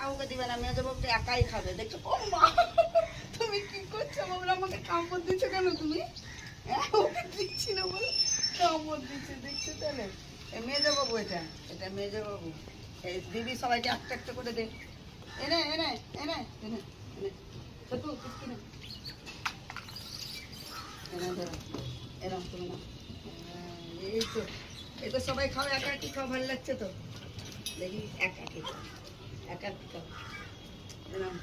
কাউকে দিবে না, মেজো বাবু একাই খাবে। দেখছো? ও মা, তুমি কি করছো বাবুরা? আমাকে কামড় দিচ্ছ কেন তুমি? ওকে দিচ্ছি না বলো, কামড় দিচ্ছে। দেখছো তাহলে? মেজো বাবু, এটা এটা মেজো বাবু। এই দিদি সবাইকে একটা একটা করে দে। এনে এনে এনে এনে এনে ছোটু চুটকি না, এনে ধরো, এরম তুমি না। এই তো, এই তো সবাই খাও, একা একই খাও, ভালো লাগছে তো? দেখি একা একই খাও, একা একই খাও, এরম।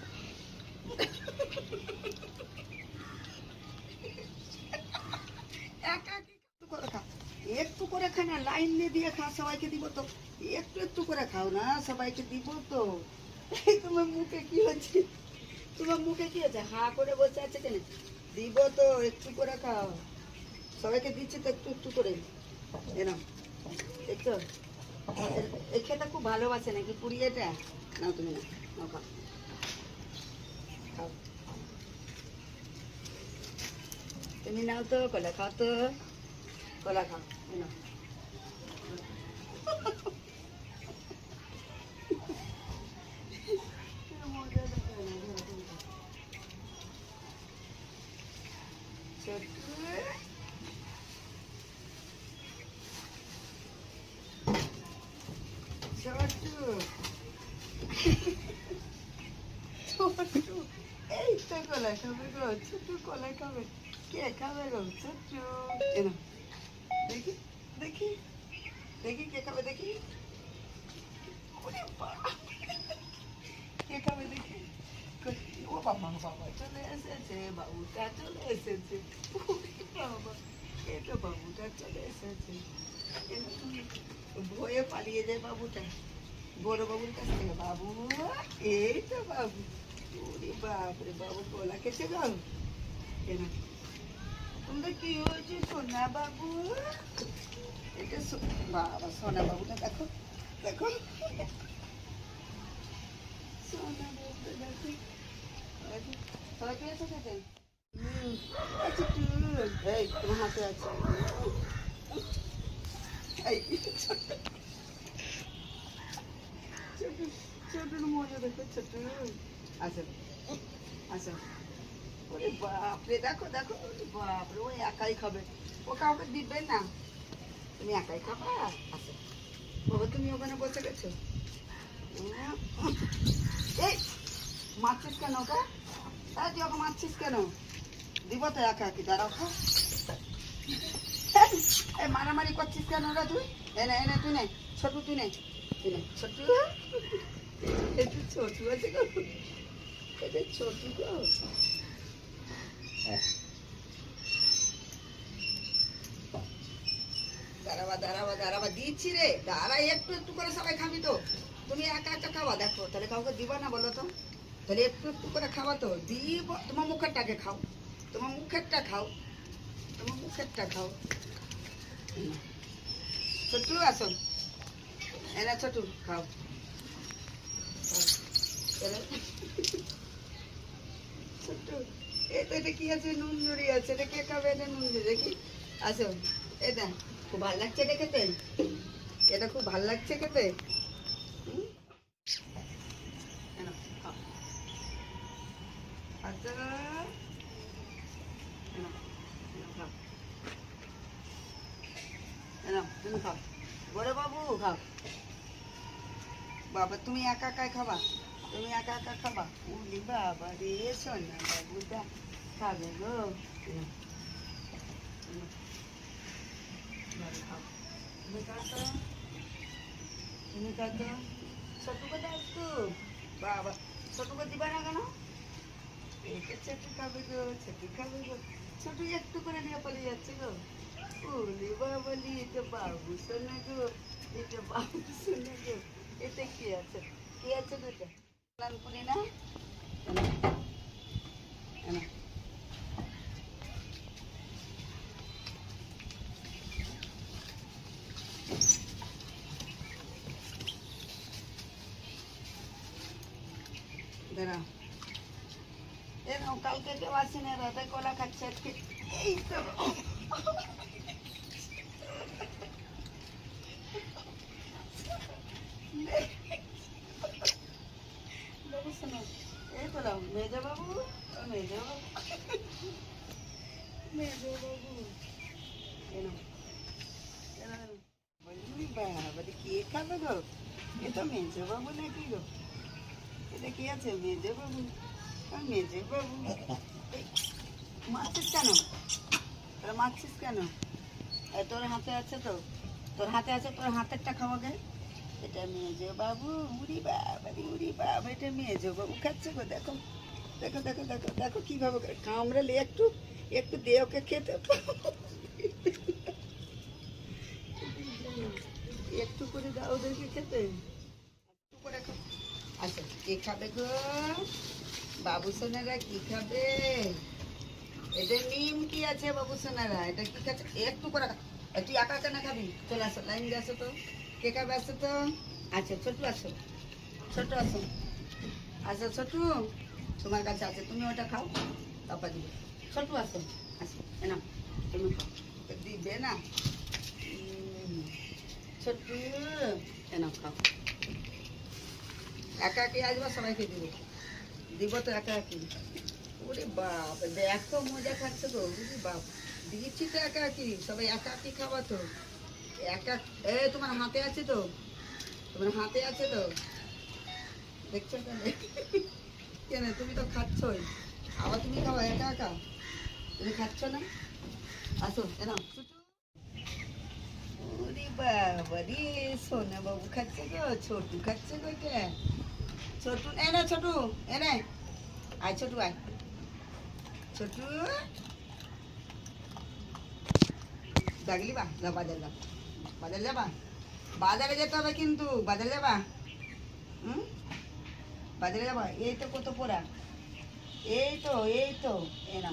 একা একই একটু করে খাও, একটু করে খা না, লাইন দিয়ে খা, সবাইকে দিব তো। একটু একটু করে খাও না, সবাইকে দিব তো। তোমার মুখে কি হচ্ছে? তোমার মুখে কি আছে? হা করে বসে আছে কেন? দিব তো, একটু করে খাও। সবাইকে দিচ্ছি তো একটু একটু করে। এরম দেখছো? এই খেতে খুব ভালোবাসে নাকি পুরি এটা? নাও তুমি, না নাও, খাও খাও। তুমি নাও তো, কলা খাও তো, কলা খাও। নাও। মজা দেখো না, ধরো, তুমি খাও। ছোট্টু, ছোট্টু, ছোট্টু, এই তো কলা খাবে গো, ছোট্টু কলা খাবে। কে খাবে গো? ছোট্টু, এনো দেখি, দেখি, দেখি কে খাবে, দেখি। ওরে বাবা, কে খাবে দেখি। ও বাবা, বাবা চলে এসেছে, বাবুটা চলে এসেছে। ওরে বাবা, এই তো বাবুটা চলে এসেছে। এনো তুমি, ভয়ে পালিয়ে যায় বাবুটা বড় বাবুর কাছ থেকে। বাবু, এই তো বাবু। ওরে বাপরে, বাবু গলা খেতে গেল। কেন তোমরা কি হয়েছে সোনা বাবু? এটা বাবা, সোনা বাবুটা দেখো, দেখো সোনা বাবুটা দেখো। সবাই পেয়েছো খেতে? আচ্ছা, এই তোমার হাতে আছে। এই ছোট ছোট ছোট মজা দেখো, ছোট। আচ্ছা আচ্ছা। ওরে বাপরে, দেখো দেখো, ওরে বাপরে, ও একাই খাবে, ও কাউকে দিবে না। তুমি একাই খাবা? আচ্ছা বাবা, তুমি ওখানে বসে গেছো। এই মারছিস কেন ওকে? হ্যাঁ, তুই ওকে মারছিস কেন? দিব তো একা একি, দাঁড়াও তো। এই মারামারি করছিস কেন রে তুই? এনে এনে তুই নে, ছোটু তুই নে, তুই নে ছোটু। একটু ছোটু আছে গো, এটা ছোটু গো। দাঁড়াবা দাঁড়াবা দাঁড়াবা, দিচ্ছি রে, দাঁড়া, একটু একটু করে সবাই খাবি তো। তুমি একা একা খাওয়া, দেখো তাহলে কাউকে দিবা না বলো তো? তাহলে একটু একটু করে খাওয়া তো, দিব। তোমার মুখেরটাকে খাও, তোমার মুখেরটা খাও, তোমার মুখেরটা খাও। ছোট্টু আসো, এনা ছোটু খাও। ছোট্টু, তো এটা কি আছে? নুনঝুরি আছে, এটা কে খাবে? এটা নুনঝুরি দেখি। আসো, এটা খুব ভালো লাগছে এটা খেতে, এটা খুব ভালো লাগছে খেতে। হুম? এনাও, খাও। আচ্ছা, এনাও, এনাও খাও, এনাও তুমি খাও। বড় বাবু খাও। বাবা, তুমি একা একাই খাবা, তুমি একা একা খাবা? উলি বাবা রে, সোনা বাবুটা খাবে গো। এনাও, এনাও, বাবা খাও। তুমি খাও তো, তুমি খাও তো। ছোটুকে দাও একটু। বাবা, ছোটুকে দিবা না কেন? এটা ছোটু খাবে গো, ছোটু খাবে গো। ছোটু একটু করে নিয়ে পালিয়ে যাচ্ছে গো। উলি বাবলি, এটা বাবু সোনা গো, এটা বাবু সোনা গো। এটা কি আছে? কি আছে গো এটা? লাল করি না? এনা, এনা। দাঁড়াও, এরকম কালকে কেউ আসেনি, রাতে কলা খাচ্ছে আজকে। এই তো দাও মেজো বাবু, মেজো বাবু, মেজো বাবু, এনো এনো এনো। বলি বাবা কে খাবে গো? এ তো মেজো বাবু নাকি গো? এটা কি আছে মেজো বাবু? মেজো বাবু এই, মারছিস কেন? তোরা মারছিস কেন? তোর হাতে আছে তো, তোর হাতে আছে, তোর হাতেরটা খাওয়াকে। এটা মেজো বাবু, উড়ি বাবা রে উড়ি বাবা, এটা মেজো বাবু খাচ্ছে গো। দেখো দেখো দেখো দেখো দেখো কিভাবে কামড়ালে একটু একটু দে ওকে খেতে, একটু করে দাও ওদেরকে খেতে, একটু করে খাও। আচ্ছা কে খাবে গো? বাবু সোনারা কি খাবে? এদের নিম কি আছে বাবু সোনারা? এটা কি খাচ্ছে? একটু করে তুই একা একা না খাবি? চলে আসো, লাইন দিয়ে আসো তো, কে খাবে আসো তো। আচ্ছা ছোটু আসো, ছোট আসো, আচ্ছা ছোটু তোমার কাছে আছে, তুমি ওটা খাও, তারপর দিবে। ছোটু আসো, আসো না তুমি খাও, দিবে না। ছোটু এনা খাও। একা একি আসবা, সবাইকে দিব, দিব তো একা একি। ওরে বাপ, এত মজা খাচ্ছে তো, ওরে বাপ, দিচ্ছি তো একা একি, সবাই একা একি খাওয়া তো একা। তোমার হাতে আছে তো, তোমার হাতে আছে তো, দেখছো কেন? কেন তুমি তো খাচ্ছই, আবার তুমি খাও একা একা, তুমি খাচ্ছ না? আসো এনাও। ওরে বাবা রে, সোনা বাবু খাচ্ছে গো, ছোটু খাচ্ছে গো। এটা ছোটু এনে, ছোটু এনে, আয় ছোটু আয়, ছোটু ডাকলি বা যা বাজার যা, বাজার যাবা, বাজারে যেতে হবে কিন্তু, বাজারে যাবা? হুম, বাজারে যাবা? এই তো কত পোড়া, এই তো এই তো, এ না